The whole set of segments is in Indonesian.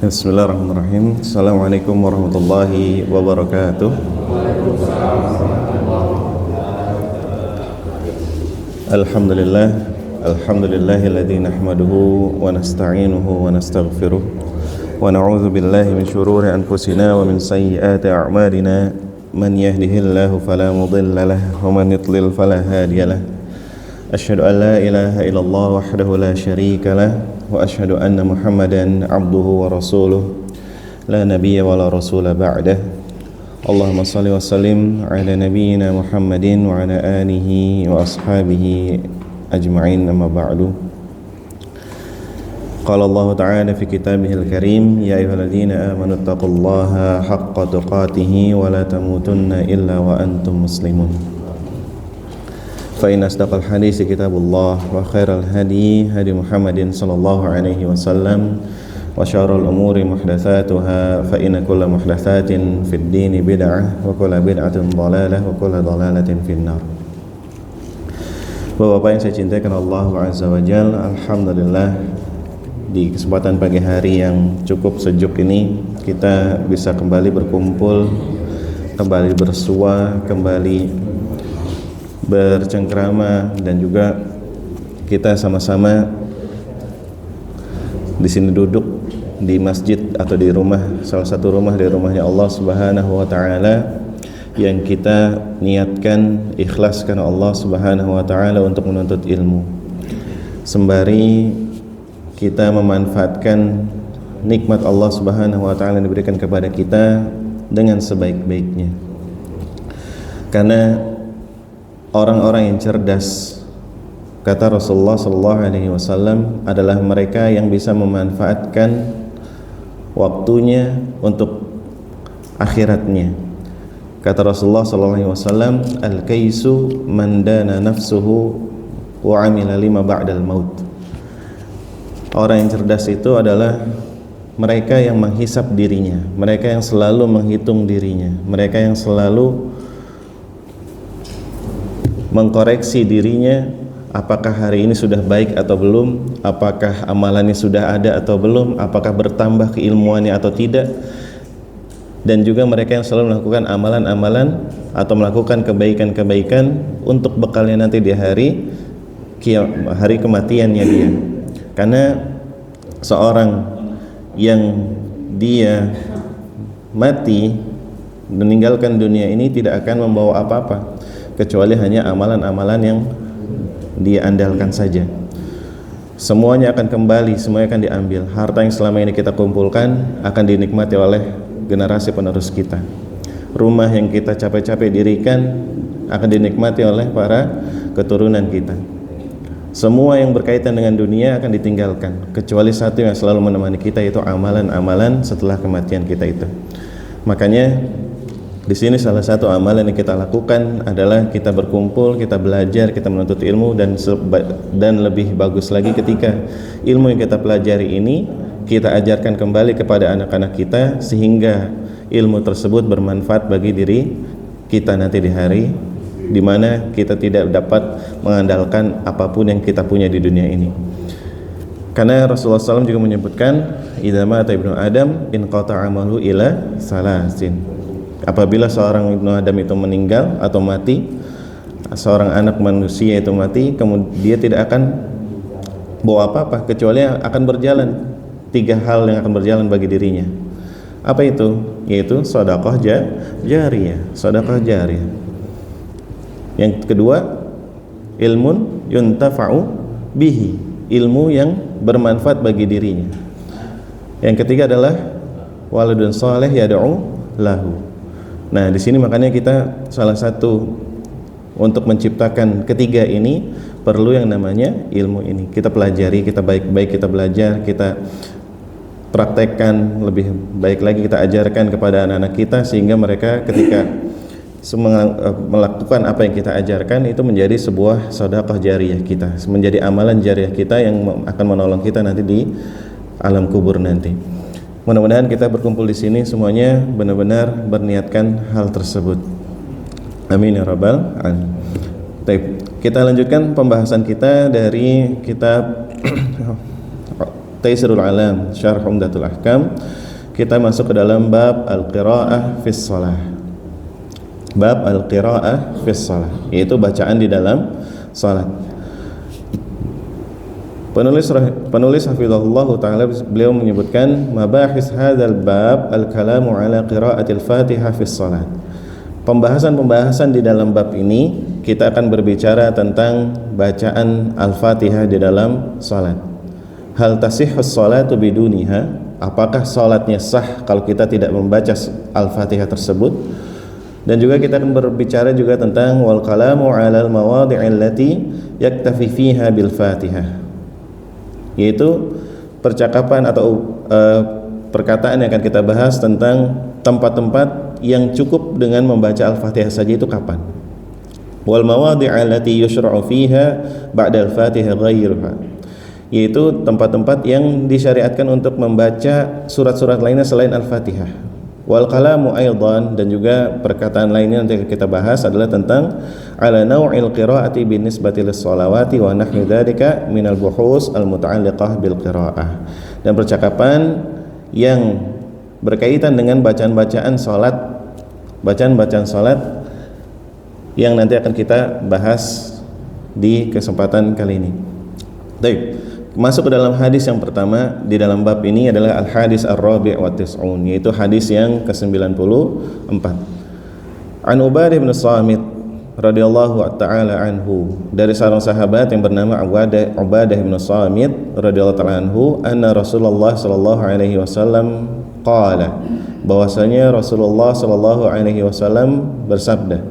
Bismillahirrahmanirrahim. Assalamualaikum warahmatullahi wabarakatuh. Alhamdulillah, alhamdulillahilladzi nahmaduhu wa nasta'inuhu wa nastaghfiruh wa na'udzu billahi min shururi anfusina wa min sayyiati a'malina. Man yahdihillahu fala mudilla lahu wa man yudlil fala hadiya lahu. Asyhadu an la ilaha illallah wahdahu la syarika lahu wa asyhadu anna Muhammadan abduhu wa rasuluh la nabiyya wa la rasula ba'dah. Allahumma shalli wa sallim ala nabiyyina Muhammadin wa ala alihi wa ashabihi ajma'in, amma ba'du. Qala Allah ta'ala fi kitabihil karim, ya ayyuhalladzina amanu taqullaha haqqa tuqatih wa la tamutunna illa wa antum muslimun. Fa inna asdaqal hadits kitabullah wa khairal hadi hadi Muhammadin sallallahu alaihi wasallam wa syarrul umuri muhdatsatuha fa inna kulla muhdatsatin fid dini bid'ah wa kulla bid'atin dhalalah wa kulla dhalalatin finnar. Bapak-bapak yang saya cintakan Allah azza wa jalla, alhamdulillah di kesempatan pagi hari yang cukup sejuk ini kita bisa kembali berkumpul, kembali bersua, kembali bercengkrama, dan juga kita sama-sama di sini duduk di masjid atau di rumah, salah satu rumah dari rumahnya Allah Subhanahu wa taala, yang kita niatkan ikhlas karena Allah Subhanahu wa taala untuk menuntut ilmu, sembari kita memanfaatkan nikmat Allah Subhanahu wa taala yang diberikan kepada kita dengan sebaik-baiknya. Karena orang-orang yang cerdas, kata Rasulullah SAW, adalah mereka yang bisa memanfaatkan waktunya untuk akhiratnya. Kata Rasulullah SAW, al-kaisu man dana nafsuhu wa amila lima ba'dal maut. Orang yang cerdas itu adalah mereka yang menghisap dirinya, mereka yang selalu menghitung dirinya, mereka yang selalu mengkoreksi dirinya, apakah hari ini sudah baik atau belum, apakah amalannya sudah ada atau belum, apakah bertambah keilmuannya atau tidak. Dan juga mereka yang selalu melakukan amalan-amalan atau melakukan kebaikan-kebaikan untuk bekalnya nanti di hari kematiannya dia. Karena seorang yang dia mati meninggalkan dunia ini tidak akan membawa apa-apa kecuali hanya amalan-amalan yang dia andalkan saja. Semuanya akan kembali, semuanya akan diambil. Harta yang selama ini kita kumpulkan akan dinikmati oleh generasi penerus kita. Rumah yang kita capek-capek dirikan akan dinikmati oleh para keturunan kita. Semua yang berkaitan dengan dunia akan ditinggalkan, kecuali satu yang selalu menemani kita, yaitu amalan-amalan setelah kematian kita itu. Makanya di sini salah satu amalan yang kita lakukan adalah kita berkumpul, kita belajar, kita menuntut ilmu, dan lebih bagus lagi ketika ilmu yang kita pelajari ini kita ajarkan kembali kepada anak-anak kita, sehingga ilmu tersebut bermanfaat bagi diri kita nanti di hari di mana kita tidak dapat mengandalkan apapun yang kita punya di dunia ini. Karena Rasulullah SAW juga menyebutkan, idza mata ibnu Adam inqata'a amalu ila salasin. Apabila seorang ibnu Adam itu meninggal atau mati, seorang anak manusia itu mati, kemudian dia tidak akan bawa apa-apa kecuali akan berjalan 3 hal yang akan berjalan bagi dirinya. Apa itu? Yaitu sedekah jariyah, sedekah jariyah. Yang kedua, ilmun yuntafa'u bihi, ilmu yang bermanfaat bagi dirinya. Yang ketiga adalah waladun saleh yad'u lahu. Nah, di sini makanya kita salah satu untuk menciptakan ketiga ini perlu yang namanya ilmu ini. Kita pelajari, kita baik-baik kita belajar, kita praktekkan, lebih baik lagi kita ajarkan kepada anak-anak kita, sehingga mereka ketika melakukan apa yang kita ajarkan itu menjadi sebuah sedekah jariyah kita, menjadi amalan jariyah kita yang akan menolong kita nanti di alam kubur nanti. Mudah-mudahan kita berkumpul di sini semuanya benar-benar berniatkan hal tersebut. Amin ya rabbal alamin. Baik, kita lanjutkan pembahasan kita dari kitab Taisirul Alam Syarh Umdatul Ahkam, kita masuk ke dalam bab al-qiraah fis shalah. Bab al-qiraah fis shalah, yaitu bacaan di dalam salat. Penulis hafizahullah taala beliau menyebutkan mabahis hadzal bab al-kalamu ala qiraatil Fatihah fis shalat. Pembahasan di dalam bab ini kita akan berbicara tentang bacaan Al-Fatihah di dalam salat. Hal tasihhus salatu biduniha? Apakah salatnya sah kalau kita tidak membaca Al-Fatihah tersebut? Dan juga kita akan berbicara juga tentang wal kalamu 'alal mawadhi'il lati yaktafi fiha bil Fatihah, yaitu percakapan atau perkataan yang akan kita bahas tentang tempat-tempat yang cukup dengan membaca Al-Fatihah saja itu kapan. Wal mawadhi'il lati yushra'u fiha ba'da al-Fatihah ghairuha, yaitu tempat-tempat yang disyariatkan untuk membaca surat-surat lainnya selain Al-Fatihah. Wal kalamu aidan, dan juga perkataan lainnya nanti kita bahas adalah tentang ala naw'il qiraati binisbati lis-shalawati wa nahwi dzalika minal buhus al-muta'alliqah bil qiraah, dan percakapan yang berkaitan dengan bacaan-bacaan salat, bacaan-bacaan salat yang nanti akan kita bahas di kesempatan kali ini. Baik. Masuk ke dalam hadis yang pertama di dalam bab ini adalah al-hadis ar-rabi' wa tis'un, yaitu hadis yang ke-94. An Ubadah bin Samit radhiyallahu ta'ala anhu, dari seorang sahabat yang bernama Ubadah bin Samit radhiyallahu ta'ala anhu, anna Rasulullah sallallahu alaihi wasallam qala, bahwasanya Rasulullah sallallahu alaihi wasallam bersabda,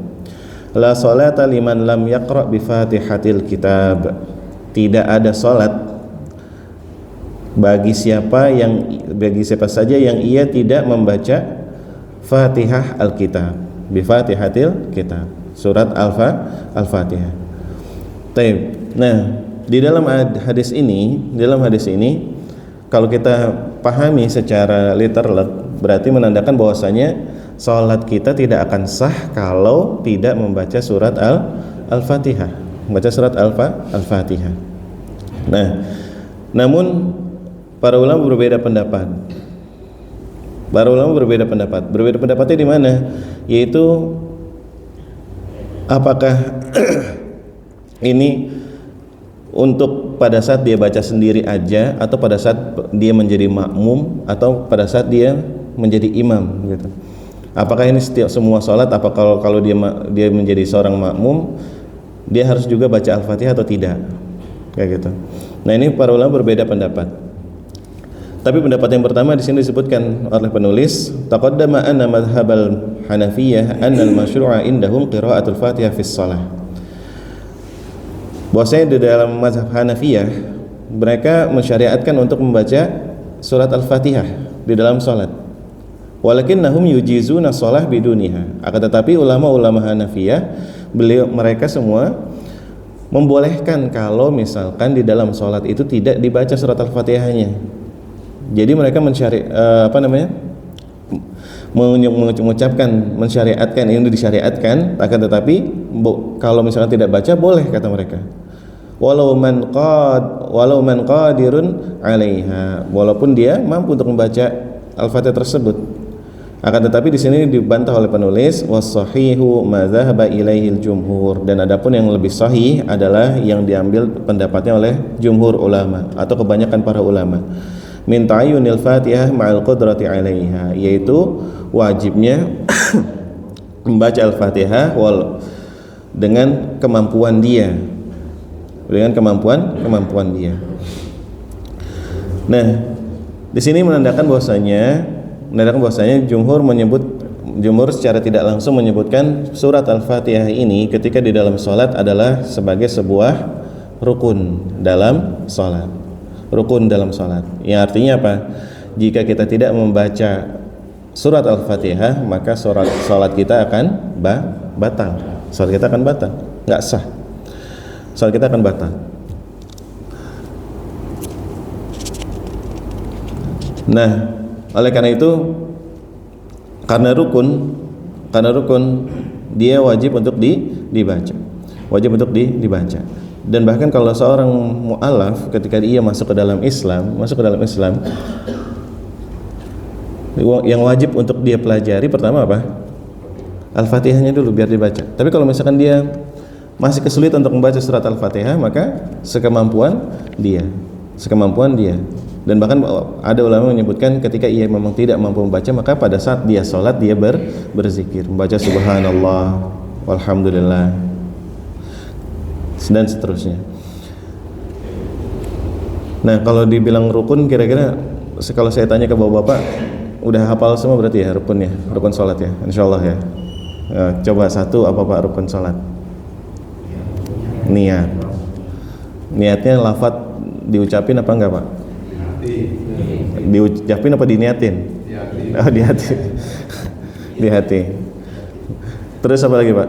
la salata liman lam yaqra bi Fatihatil kitab, tidak ada salat bagi siapa saja yang ia tidak membaca Fatihah Al-Kitab, bi Fatihatil Kitab, surat Al-Fatihah. Baik. Nah, di dalam hadis ini kalau kita pahami secara literal, berarti menandakan bahwasanya salat kita tidak akan sah kalau tidak membaca surat Al-Fatihah, membaca surat Al-Fatihah. Nah, namun para ulama berbeda pendapat. Berbeda pendapatnya di mana? Yaitu apakah ini untuk pada saat dia baca sendiri aja, atau pada saat dia menjadi makmum, atau pada saat dia menjadi imam gitu. Apakah ini semua salat, apa kalau dia menjadi seorang makmum dia harus juga baca Al-Fatihah atau tidak? Kayak gitu. Nah, ini para ulama berbeda pendapat. Tapi pendapat yang pertama di sini disebutkan oleh penulis, taqaddama anna madhhabal Hanafiyah anna al-masyru'a indahum qira'atul Fatihah fis shalah. Bahwasanya di dalam mazhab Hanafiyah mereka mensyariatkan untuk membaca surat Al-Fatihah di dalam salat. Walakinnahum yujizuna shalah biduniha. Akan tetapi ulama-ulama Hanafiyah mereka semua membolehkan kalau misalkan di dalam salat itu tidak dibaca surat Al-Fatihahnya. Jadi mereka mensyariatkan, ini disyariatkan, akan tetapi kalau misalnya tidak baca boleh, kata mereka. Walau man qadirun 'alaiha, walaupun dia mampu untuk membaca Al-Fatihah tersebut. Akan tetapi di sini dibantah oleh penulis, was-sahihu ma dzahaba ilaihil jumhur, dan adapun yang lebih sahih adalah yang diambil pendapatnya oleh jumhur ulama atau kebanyakan para ulama. Min ta'ayyunil Fatihah ma'al qudrati 'alaiha, yaitu wajibnya membaca Al-Fatihah dengan kemampuan dia. Nah, di sini menandakan bahwasanya jumhur secara tidak langsung menyebutkan surat Al-Fatihah ini ketika di dalam salat adalah sebagai sebuah rukun dalam salat. Yang artinya apa? Jika kita tidak membaca surat Al-Fatihah, maka salat kita akan batal. Salat kita akan batal, enggak sah. Salat kita akan batal. Nah, oleh karena itu, karena rukun dia wajib untuk dibaca. Dan bahkan kalau seorang mu'alaf ketika dia masuk ke dalam Islam, yang wajib untuk dia pelajari pertama apa? Al-Fatihahnya dulu biar dibaca. Tapi kalau misalkan dia masih kesulitan untuk membaca surat Al-Fatihah, maka sekemampuan dia. Dan bahkan ada ulama menyebutkan ketika ia memang tidak mampu membaca, maka pada saat dia sholat dia berzikir, membaca subhanallah, walhamdulillah, dan seterusnya. Nah, kalau dibilang rukun, kira-kira kalau saya tanya ke bapak-bapak, udah hafal semua berarti ya rukunnya, rukun sholat ya, insyaallah ya. Coba satu apa pak rukun sholat? Niatnya lafadz diucapin apa enggak pak? Diucapin apa diniatin? Oh, di hati. Terus apa lagi pak?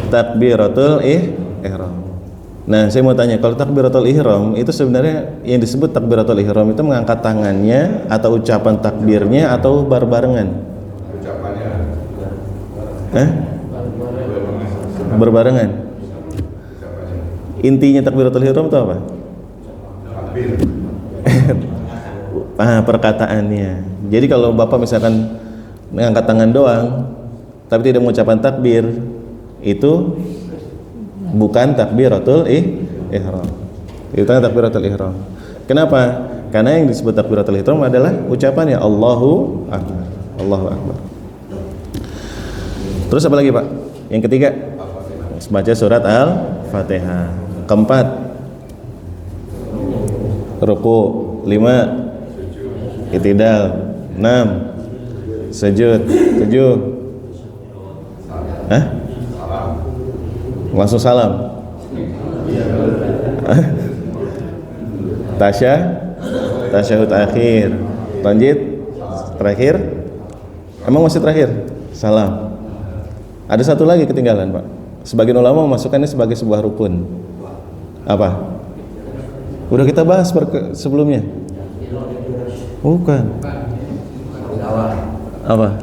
Takbiratul ihram. Nah, saya mau tanya, kalau takbiratul ihram itu sebenarnya yang disebut takbiratul ihram itu mengangkat tangannya atau ucapan takbirnya atau barengan? Ucapannya. Berbarengan. Intinya takbiratul ihram itu apa? Takbir. Perkataannya. Jadi kalau bapak misalkan mengangkat tangan doang tapi tidak mengucapkan takbir, itu bukan takbiratul ihram. Itu takbiratul ihram. Kenapa? Karena yang disebut takbiratul ihram adalah ucapannya Allahu Akbar. Allahu Akbar. Terus apa lagi, Pak? Yang ketiga, baca surat Al-Fatihah. Keempat, ruku. 5, i'tidal. 6, sujud. 7, langsung salam. Tasyahud akhir. Lanjut. Terakhir. Emang masih terakhir? Salam. Ada satu lagi ketinggalan, Pak. Sebagian ulama memasukkannya sebagai sebuah rukun. Apa? Udah kita bahas sebelumnya. Bukan. Apa?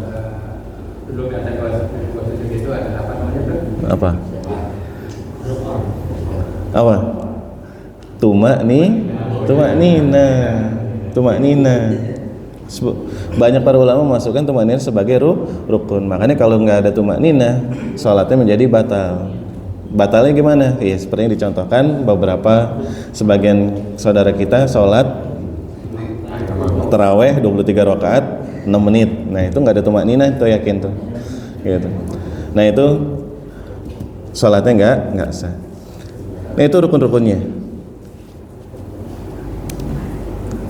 Apa? Tumaknina. Banyak para ulama memasukkan tumaknina sebagai rukun. Makanya kalau nggak ada tumaknina, salatnya menjadi batal. Batalnya gimana? Ya seperti yang dicontohkan beberapa sebagian saudara kita salat taraweh 23 rakaat 6 menit. Nah, itu nggak ada tumaknina, itu yakin tuh. Gitu. Nah, itu salatnya nggak sah. Nah, itu rukun-rukunnya.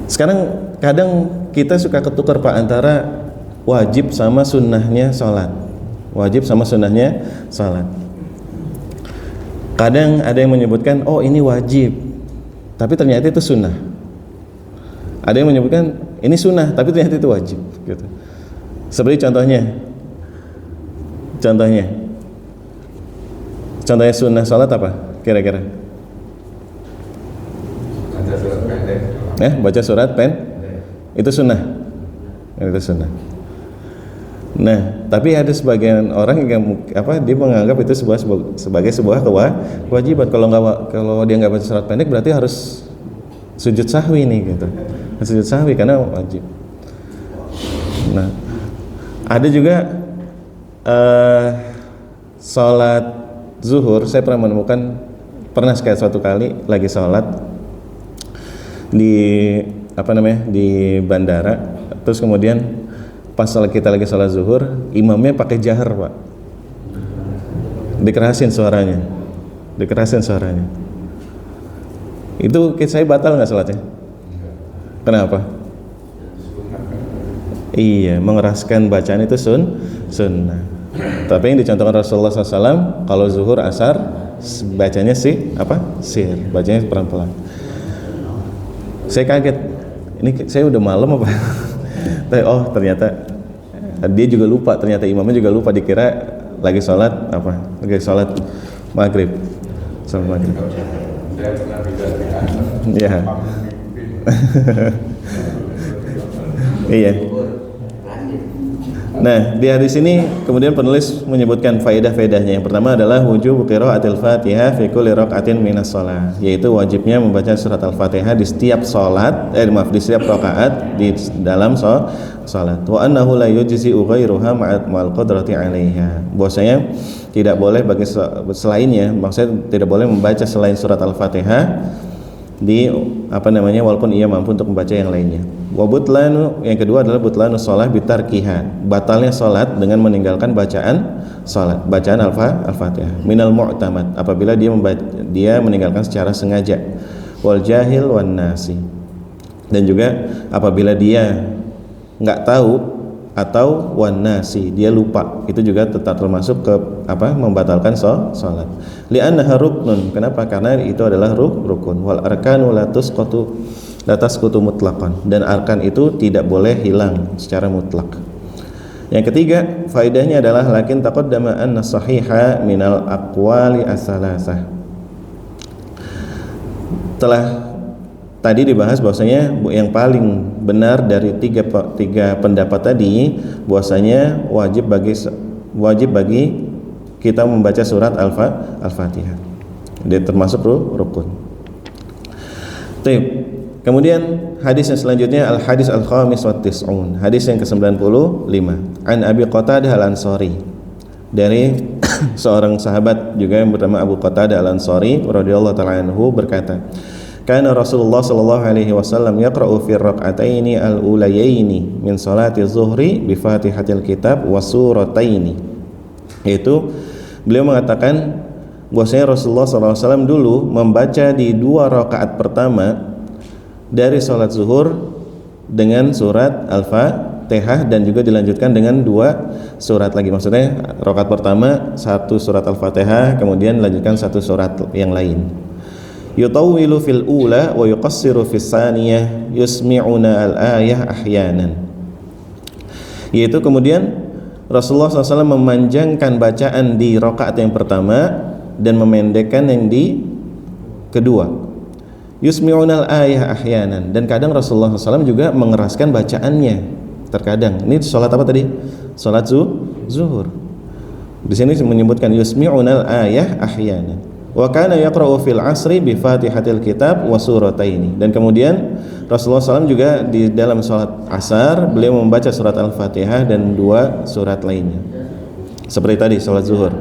Sekarang kadang kita suka ketukar Pak antara wajib sama sunnahnya salat. Kadang ada yang menyebutkan, oh ini wajib, tapi ternyata itu sunnah. Ada yang menyebutkan ini sunnah, tapi ternyata itu wajib. Gitu. Seperti contohnya sunnah salat apa? Kira-kira? Baca surat pendek. Baca surat itu sunnah. Itu sunnah. Nah, tapi ada sebagian orang yang dia menganggap itu sebagai sebuah kewajiban. Kalau dia nggak baca surat pendek berarti harus sujud sahwi nih gitu. Sujud sahwi karena wajib. Nah, ada juga sholat zuhur. Saya pernah sekali suatu kali lagi sholat di bandara, terus kemudian pas kita lagi sholat zuhur, imamnya pakai jahar Pak, dikerasin suaranya. Itu saya batal nggak sholatnya? Kenapa? Iya, mengeraskan bacaan itu sunnah. Tapi yang dicontohkan Rasulullah SAW, kalau zuhur asar bacanya sir, bacanya pelan-pelan. Saya kaget, ini saya udah malam apa? Oh ternyata dia juga lupa, ternyata imamnya juga lupa, dikira lagi sholat maghrib. Ya. Iya. Nah, di hadis ini kemudian penulis menyebutkan faedah-faedahnya. Yang pertama adalah wujub qiraatil Fatihah fi kulli raka'atin minas shalah, yaitu wajibnya membaca surat Al-Fatihah di setiap di setiap rakaat di dalam salat. Wa annahu la yujzi'u ghairuha ma'al qadrati 'alaiha. Bahwasanya tidak boleh bagi selainnya, maksudnya tidak boleh membaca selain surat Al-Fatihah walaupun ia mampu untuk membaca yang lainnya. Wa butlanu, yang kedua adalah butlanu shalah bitarkiha, batalnya salat dengan meninggalkan bacaan Al-Fatihah. Minal mu'tamad, apabila dia meninggalkan secara sengaja. Wal jahil wan nasi, dan juga apabila dia enggak tahu atau wan nasi, dia lupa, itu juga tetap termasuk ke membatalkan salat. Li'annaha ruknun, kenapa? Karena itu adalah rukun. Wal arkanu la tasqutu mutlaqan, dan arkan itu tidak boleh hilang secara mutlak. Yang ketiga, faedahnya adalah lakin taqaddama anna sahiha minal aqwali as-salasah. Telah tadi dibahas bahwasanya yang paling benar dari tiga pendapat tadi, bahwasanya wajib bagi kita membaca surat Al-Fatihah. Dia termasuk rukun. Kemudian hadis yang selanjutnya al-hadis al-khamis wa tis'un, hadis yang ke-95, an Abi Qatadah al-Ansari, dari seorang sahabat juga yang bernama Abu Qatadah al-Ansari radhiyallahu ta'ala anhu berkata, kana Rasulullah sallallahu alaihi wasallam yaqra'u fi rak'ataini al-ulayaini min salati zuhri bi Fatihatil Kitab wa surataini. Yaitu beliau mengatakan bahwasanya Rasulullah sallallahu alaihi wasallam dulu membaca di 2 rakaat pertama dari salat zuhur dengan surat Al-Fatihah, dan juga dilanjutkan dengan 2 surat lagi. Maksudnya rakaat pertama 1 surat Al-Fatihah, kemudian dilanjutkan 1 surat yang lain. Yutawwilu fil ula wa yuqassiru fis saniyah yusmi'una al-ayah ahyanan. Yaitu kemudian Rasulullah SAW memanjangkan bacaan di rakaat yang pertama dan memendekkan yang di kedua. Yusmi'una al-ayah ahyanan, dan kadang Rasulullah SAW juga mengeraskan bacaannya terkadang. Ini salat apa tadi? Salat zuhur. Di sini menyebutkan yusmi'una al-ayah ahyanan. Wa kana yaqra'u fil asri bi Fatihatil Kitab wa surataini, dan kemudian Rasulullah SAW juga di dalam salat asar beliau membaca surat Al-Fatihah dan 2 surat lainnya. Seperti tadi salat zuhur.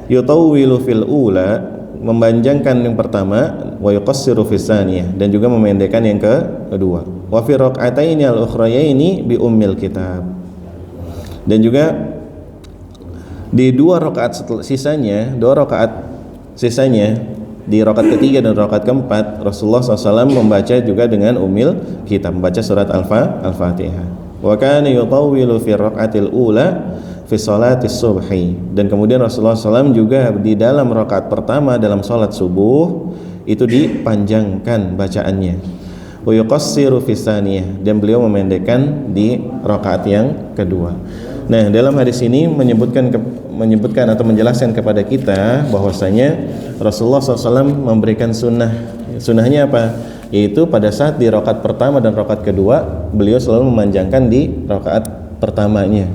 Yutawwilu fil ula, memanjangkan yang pertama, wa yuqassiru fis saniyah, dan juga memendekkan yang kedua. Wa fi rak'ataini al-ukhrayaini bi ummil kitab, dan juga di 2 rakaat sisanya di rakaat ketiga dan rakaat keempat Rasulullah SAW membaca juga dengan ummil kitab, membaca surat Al-Fatihah. Wa kana yutawwilu fi rak'atil ula fi salatis subhi, dan kemudian Rasulullah SAW juga di dalam rakaat pertama dalam salat subuh itu dipanjangkan bacaannya. Wa yuqassiru fis saniyah, dan beliau memendekkan di rakaat yang kedua. Nah, dalam hadis ini menyebutkan atau menjelaskan kepada kita bahwasanya Rasulullah SAW memberikan sunnahnya apa? Yaitu pada saat di rakaat pertama dan rakaat kedua beliau selalu memanjangkan di rakaat pertamanya.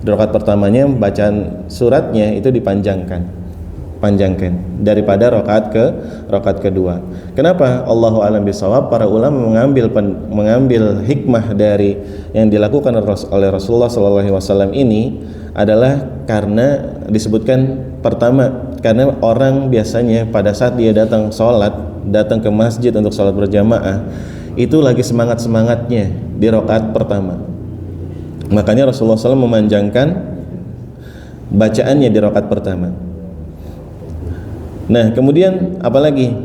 Di rakaat pertamanya bacaan suratnya itu dipanjangkan daripada rakaat kedua. Kenapa? Allahu a'lam bishawab. Para ulama mengambil hikmah dari yang dilakukan oleh Rasulullah SAW ini adalah karena disebutkan pertama, karena orang biasanya pada saat dia datang ke masjid untuk sholat berjamaah itu lagi semangatnya di rakaat pertama. Makanya Rasulullah SAW memanjangkan bacaannya di rakaat pertama. Nah, kemudian apalagi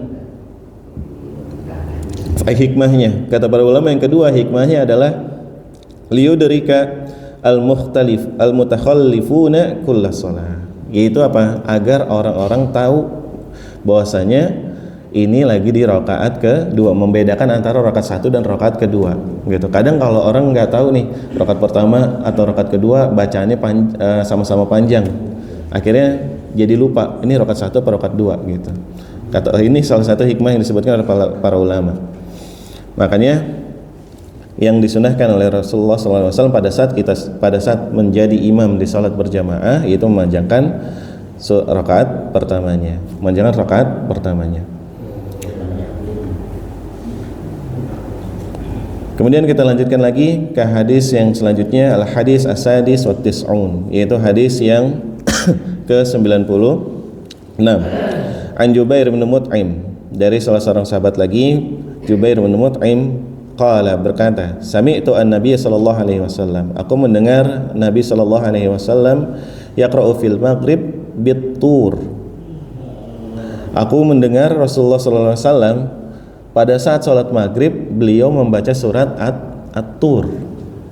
hikmahnya? Kata para ulama yang kedua, hikmahnya adalah liyudrika al-mutakhallifuna kullas shalah. Yaitu apa? Agar orang-orang tahu bahwasanya ini lagi di rakaat kedua, membedakan antara rakaat 1 dan rakaat kedua gitu. Kadang kalau orang nggak tahu nih rakaat pertama atau rakaat kedua bacaannya sama-sama panjang, akhirnya jadi lupa ini rakaat 1 atau rakaat 2 gitu. Ini salah satu hikmah yang disebutkan oleh para ulama. Makanya yang disunahkan oleh Rasulullah SAW pada saat menjadi imam di salat berjamaah, yaitu memanjangkan rakaat pertamanya. Kemudian kita lanjutkan lagi ke hadis yang selanjutnya, al hadis as-sadis wa tis'un, yaitu hadis yang ke-96. An Jubair bin Mut'im, dari salah seorang sahabat lagi, Jubair bin Mut'im qala, berkata, sami'tu an-nabiy sallallahu alaihi wasallam, aku mendengar Nabi sallallahu alaihi wasallam yaqra'u fil maghrib bit-tur. Aku mendengar Rasulullah sallallahu alaihi wasallam pada saat sholat maghrib beliau membaca surat At-Tur.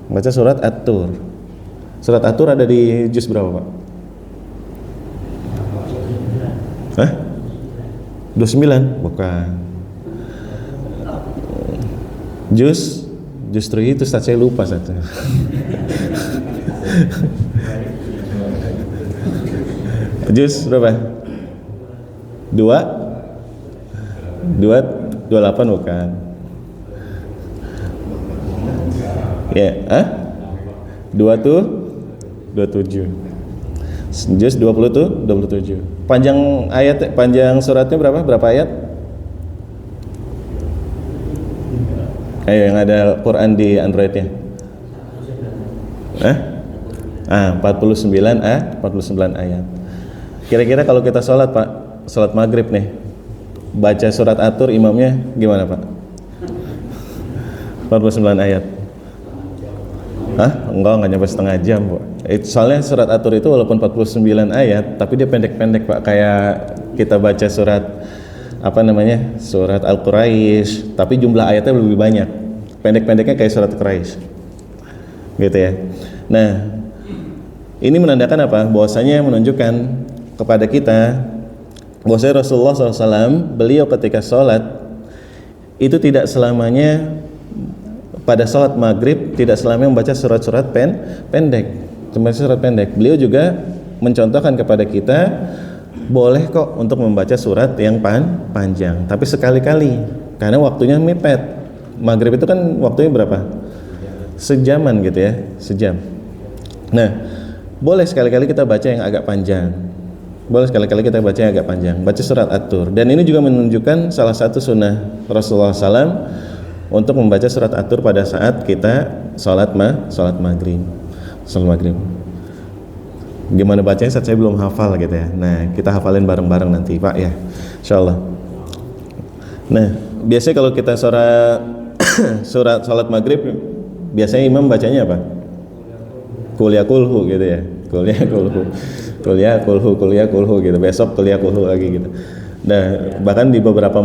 Baca surat At-Tur. Surat At-Tur ada di juz berapa, Pak? Hah? 29? Bukan. Justru itu Ustaz, saya lupa satu. Juz berapa? 28 bukan. Ya, 27. Juz 20 tuh 27. Panjang suratnya berapa? Berapa ayat? Ayo, yang ada Quran di Androidnya. 49 ayat. Kira-kira kalau kita sholat, Pak, sholat maghrib nih, baca surat At-Tur imamnya gimana, Pak? 49 ayat. Enggak nyampe setengah jam, Pak. Soalnya surat At-Tur itu walaupun 49 ayat, tapi dia pendek-pendek, Pak. Kayak kita baca surat surat Al-Quraisy, tapi jumlah ayatnya lebih banyak. Pendek-pendeknya kayak surat Quraisy. Gitu ya. Nah, ini menandakan apa? Bahwasanya menunjukkan kepada kita bahwasanya Rasulullah SAW, beliau ketika sholat itu tidak selamanya, pada sholat maghrib tidak selamanya membaca surat-surat pendek. Beliau juga mencontohkan kepada kita boleh kok untuk membaca surat yang panjang, tapi sekali-kali, karena waktunya mepet. Maghrib itu kan waktunya berapa? Sejaman gitu ya, sejam. Nah, boleh sekali-kali kita baca yang agak panjang. Baca surat At-Tur. Dan ini juga menunjukkan salah satu sunnah Rasulullah SAW untuk membaca surat At-Tur pada saat kita sholat maghrib. Gimana bacanya saat saya belum hafal gitu ya. Nah, kita hafalin bareng-bareng nanti, Pak, ya, insyaallah. Nah, biasanya kalau kita surat sholat maghrib, biasanya imam bacanya apa? Qul ya kulhu gitu ya. Qul ya kulhu gitu. Besok qul ya kulhu lagi gitu. Nah, bahkan di beberapa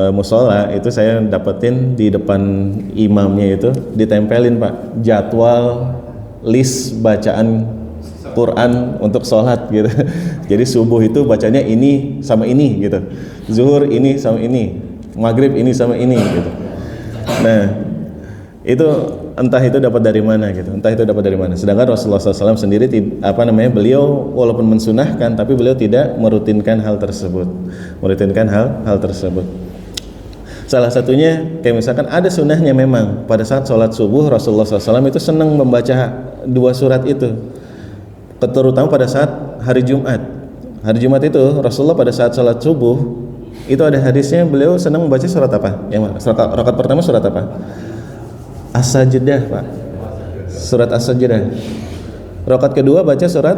musola itu saya dapetin di depan imamnya itu ditempelin, Pak, jadwal list bacaan Quran untuk sholat gitu. Jadi subuh itu bacanya ini sama ini gitu, zuhur ini sama ini, maghrib ini sama ini gitu. Nah, itu entah itu dapat dari mana gitu, sedangkan Rasulullah SAW sendiri beliau walaupun mensunahkan, tapi beliau tidak merutinkan hal tersebut. Salah satunya kayak misalkan ada sunnahnya, memang pada saat sholat subuh Rasulullah SAW itu senang membaca 2 surat itu, terutama pada saat hari Jumat itu Rasulullah pada saat sholat subuh itu ada hadisnya, beliau senang membaca surat apa? Yang rakaat pertama surat apa? As-Sajdah, Pak. Surat As-Sajdah. Rakaat kedua baca surat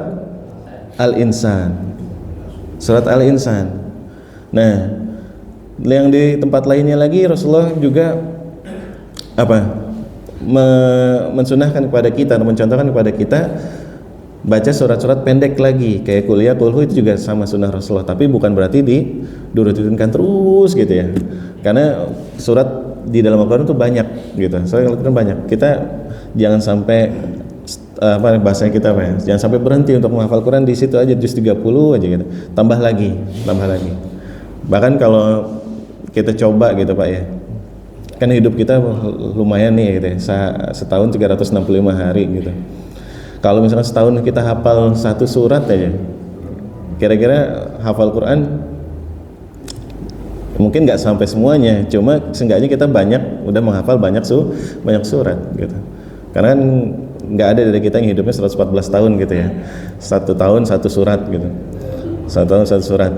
Al-Insan. Nah, yang di tempat lainnya lagi Rasulullah juga mensunahkan kepada kita, mencontohkan kepada kita baca surat-surat pendek lagi, kayak kuliah kulhu, itu juga sama sunnah Rasulullah, tapi bukan berarti dirutinkan terus gitu ya, karena surat di dalam Al-Quran itu banyak gitu. Soalnya Al-Quran banyak, kita jangan sampai bahasanya kita jangan sampai berhenti untuk menghafal Quran di situ aja, juz 30 aja gitu, tambah lagi. Bahkan kalau kita coba gitu, Pak, ya, kan hidup kita lumayan nih gitu ya, setahun 365 hari gitu. Kalau misalkan setahun kita hafal 1 surat aja, kira-kira hafal Quran Mungkin nggak sampai semuanya, cuma seenggaknya kita udah menghafal banyak surat gitu. Karena kan nggak ada dari kita yang hidupnya 114 tahun gitu ya, 1 tahun 1 surat gitu, 1 tahun 1 surat.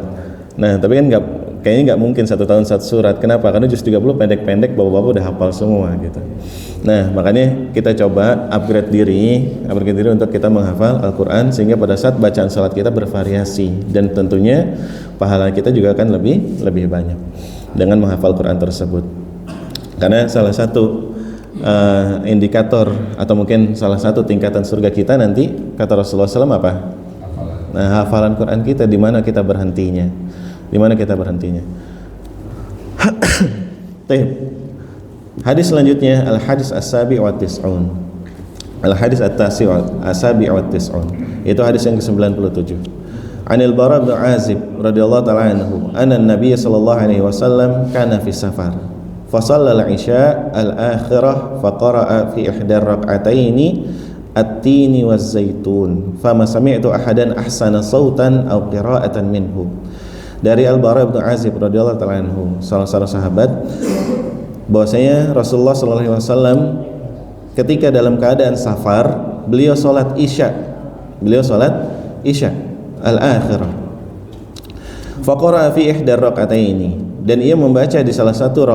Nah tapi kan kayaknya nggak mungkin 1 tahun 1 surat. Kenapa? Karena juz 30 pendek-pendek, bapak-bapak udah hafal semua gitu. Nah makanya kita coba upgrade diri untuk kita menghafal Al-Quran, sehingga pada saat bacaan salat kita bervariasi, dan tentunya pahala kita juga akan lebih banyak dengan menghafal Quran tersebut. Karena salah satu indikator atau mungkin salah satu tingkatan surga kita nanti, kata Rasulullah SAW apa? Nah, hafalan Quran kita, di mana kita berhentinya? Di mana kita berhentinya? Hadis selanjutnya, al-hadis as-sabi' wa tis'un. Al-hadis as-sabi' wa tis'un. Itu hadis yang ke-97. Anil Bara bin Azib radhiyallahu ta'ala anhu, anna an-nabiy sallallahu alaihi wasallam kana fi safar. Fa shalla al-isya al-akhirah fa qara'a fi ihda ar-rak'ataini at-tini waz-zaitun. Fama sami'tu ahadan ahsana sautan aw qira'atan minhu. Dari Al-Bara bin Azib radhiyallahu ta'ala anhu, salah seorang sahabat, bahwasanya Rasulullah sallallahu alaihi wasallam ketika dalam keadaan safar, beliau salat Isya. Al-akhirah. Faqara fi ihda rak'ataini, dan ia membaca di salah satu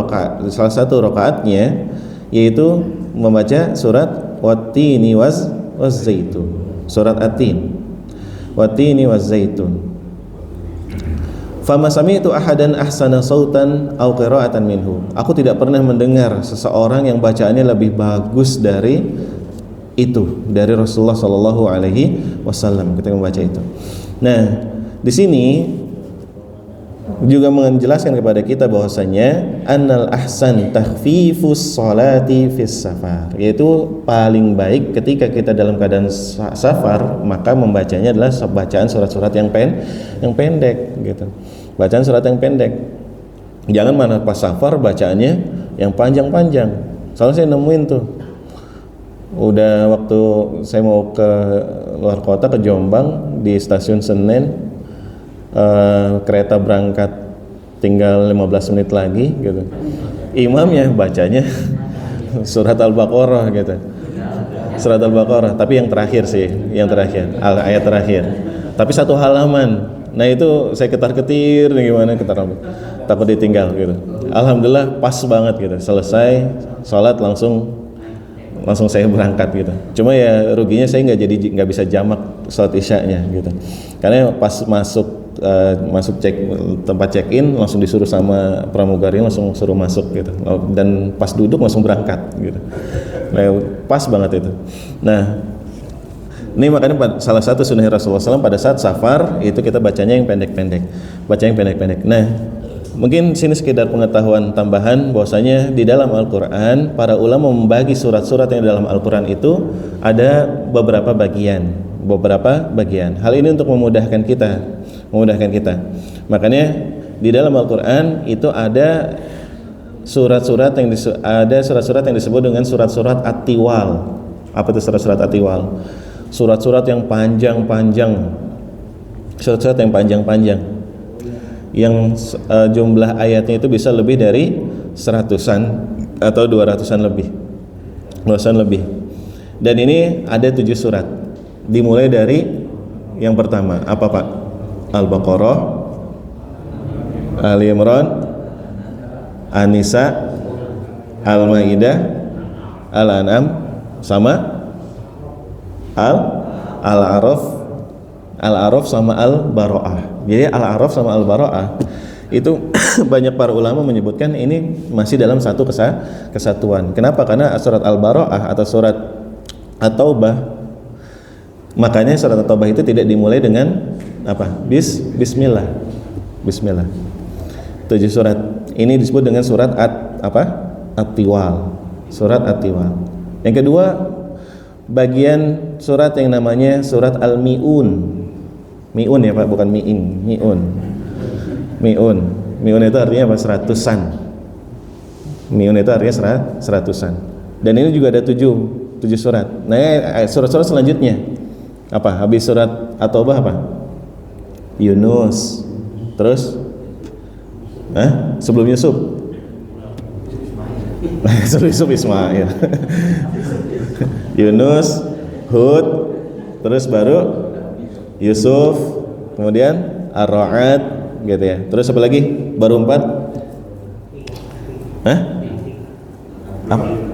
rakaatnya, yaitu membaca surat Wat-tini waz-zaitun. Surat At-tin. Wat-tini waz-zaitun. Fama sami'tu ahadan ahsana sautan aw qira'atan minhu. Aku tidak pernah mendengar seseorang yang bacaannya lebih bagus dari itu, dari Rasulullah sallallahu alaihi wasallam ketika membaca itu. Nah, di sini juga menjelaskan kepada kita bahwasanya annal ahsan takhfifus sholati fis safar, yaitu paling baik ketika kita dalam keadaan safar, maka membacanya adalah bacaan surat-surat yang pendek gitu. Bacaan surat yang pendek. Jangan mana pas safar bacaannya yang panjang-panjang. Soalnya saya nemuin tuh, udah waktu saya mau ke luar kota, ke Jombang, di stasiun Senen, kereta berangkat tinggal 15 menit lagi gitu, imamnya bacanya surat Al-Baqarah gitu, surat Al-Baqarah, tapi yang terakhir sih, ayat terakhir, tapi 1 halaman. Nah itu saya ketar-ketir, gimana takut ditinggal gitu. Alhamdulillah pas banget gitu, selesai sholat langsung saya berangkat gitu. Cuma ya ruginya saya nggak bisa jamak sholat isyanya gitu, karena pas masuk tempat check in langsung disuruh sama pramugari, langsung suruh masuk gitu, dan pas duduk langsung berangkat gitu. Nah, pas banget itu. Nah ini makanya salah satu sunnah Rasulullah SAW pada saat safar itu kita bacanya yang pendek-pendek, Nah, mungkin sini sekedar pengetahuan tambahan bahwasanya di dalam Al-Quran para ulama membagi surat-surat yang dalam Al-Quran itu ada beberapa bagian. Hal ini untuk memudahkan kita. Makanya di dalam Al-Quran itu ada surat-surat yang disebut dengan surat-surat at-tiwal. Apa itu surat-surat at-tiwal? Surat-surat yang panjang-panjang. Yang jumlah ayatnya itu bisa lebih dari 100-an atau 200-an lebih. Dan ini ada 7 surat. Dimulai dari yang pertama, apa Pak? Al-Baqarah, Ali Imran, An-Nisa, Al-Maidah, Al-An'am, sama Al-A'raf sama Al-Bara'ah. Jadi Al-A'raf sama Al-Bara'ah itu banyak para ulama menyebutkan ini masih dalam satu kesatuan. Kenapa? Karena surat Al-Bara'ah atau surat At-Taubah, makanya surat At-Taubah itu tidak dimulai dengan apa? Bismillah. 7 surat. Ini disebut dengan surat At-Tiwal. Surat At-Tiwal. Yang kedua, bagian surat yang namanya surat Al-Mi'un. Mi'un ya Pak, bukan mi'in. Mi'un itu artinya apa? 100-an. Mi'un itu artinya 100-an. Dan ini juga ada 7 surat. Nah, surat-surat selanjutnya apa? Habis surat At-Taubah apa? Yunus. Terus Hah? Sebelum Yusuf? Sebelum Yusuf Ismail. Yunus, Hud, terus baru Yusuf, kemudian Ar-Ra'd gitu ya. Terus apa lagi? Baru 4? Hah?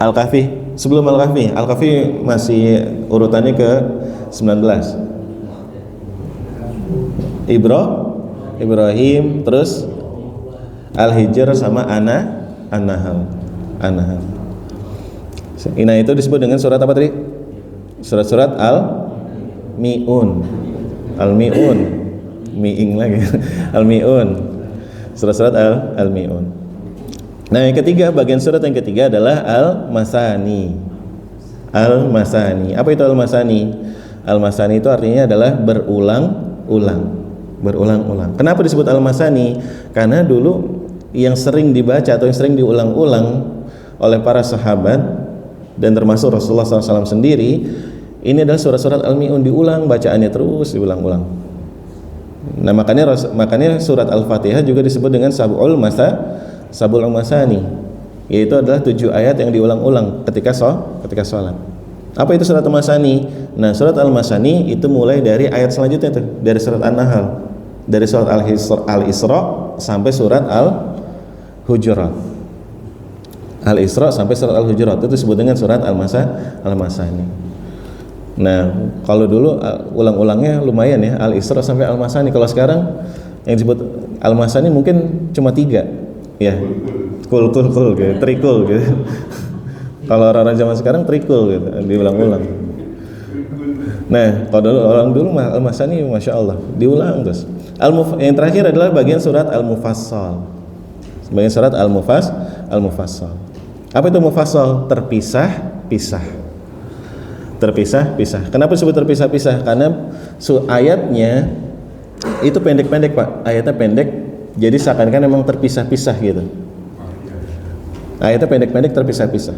Al-Kahfi. Sebelum Al-Kahfi, Al-Kahfi masih urutannya ke 19. Ibrahim, terus Al-Hijr sama An-Nahl. Nah, itu disebut dengan surat apa tadi? Surat-surat Al-Mi'un. Mi'ing lagi. Al-Mi'un. Surat-surat Al-Mi'un. Nah, yang ketiga, bagian surat yang ketiga adalah Al-Masani. Apa itu Al-Masani? Al-Masani itu artinya adalah berulang-ulang. Kenapa disebut Al-Masani? Karena dulu yang sering dibaca atau yang sering diulang-ulang oleh para sahabat dan termasuk Rasulullah SAW sendiri, ini adalah surat-surat Al-Mi'un, diulang bacaannya terus diulang-ulang. Nah, makanya surat Al-Fatihah juga disebut dengan Sab'ul Masani, yaitu adalah 7 ayat yang diulang-ulang ketika sholat. Apa itu surat Al-Masani? Nah, surat Al-Masani itu mulai dari ayat selanjutnya tuh, dari surat An-Nahl, dari surat Al-Isra sampai surat Al-Hujurat. Al-Isra sampai surat Al-Hujurat itu disebut dengan surat Al-Masani. Nah, kalau dulu ulang-ulangnya lumayan ya, Al-Isra sampai Al-Masani. Kalau sekarang yang disebut Al-Masani mungkin cuma 3 ya. Kul gitu, trikul gitu. Kalau orang-orang zaman sekarang trikul gitu, diulang-ulang. Nah, kalau orang dulu Al-Masani Masya Allah diulang terus. Yang terakhir adalah bagian surat Al-Mufassal. Bagian surat Al-Mufassal. Apa itu Mufassal? Terpisah-pisah. Kenapa disebut terpisah-pisah? Karena ayatnya itu pendek-pendek, Pak. Ayatnya pendek, jadi seakan-akan memang terpisah-pisah gitu. Ayatnya pendek-pendek terpisah-pisah.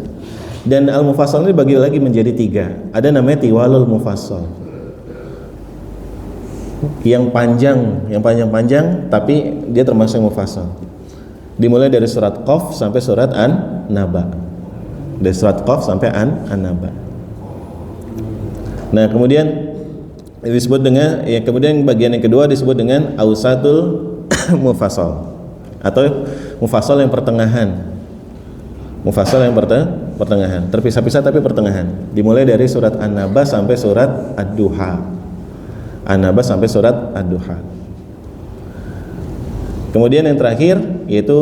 Dan Al-Mufassal ini bagi lagi menjadi 3. Ada namanya Tiwalul Mufassal. Yang panjang tapi dia termasuk mufassal. Dimulai dari surat Qaf sampai surat An-Naba. Dari surat Qaf sampai An-Naba. Nah, kemudian disebut dengan kemudian bagian yang kedua disebut dengan Ausatul Mufassal atau Mufassal yang pertengahan. Pertengahan, terpisah-pisah tapi pertengahan. Dimulai dari surat An-Naba sampai surat Ad-Duha. Kemudian yang terakhir yaitu